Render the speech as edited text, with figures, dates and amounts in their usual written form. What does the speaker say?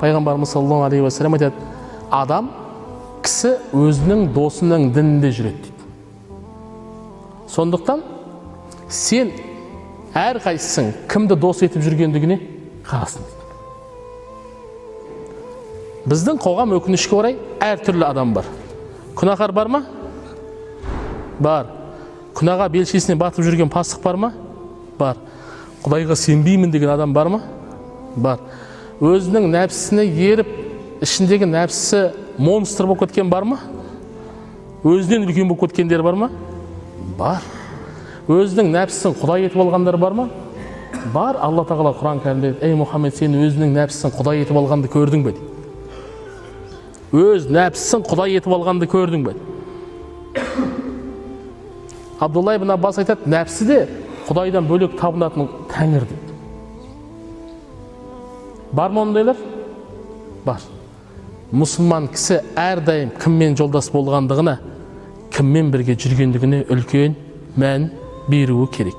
пайғамбарымыз саллаллаху алейхи уассалам айтады, адам кісі өзінің досының дінінде жүреді дейді. Сондықтан сен әрқайсысың кімді дос етіп жүргендігіне қарасын дейді. Біздің қоғам өкінішке орай әртүрлі адам бар. Күнәһар бар ма? Бар. Күнәға белшесіне батып жүрген пасық бар ма? Бар. Құдайға сенбеймін деген адам бар ма? Бар. Өзінің нәпсісіне еріп, ішіндегі нәпсісі монстр болып кеткен бар ма? Өзінен үлкен болып кеткендер бар ма? Бар. Өзінің нәпсісін құдай етіп алғандар бар ма? Бар. Алла тағала Құран кәрімде, ей Мұхаммед, сен өзінің нәпсісін құдай етіп алғанды көрдің бе? Өз нәпсісін құдай етіп алғанды көрдің бе? Абдулла ибн Аббас айтады, нәпсі де құдайдан бөлек табынатын тәңір дейді. Бар ма ондайлар? Бар. Мұсылман кісі әрдайым кіммен жолдас болғандығына, кіммен бірге жүргендігіне үлкен мән беруі керек.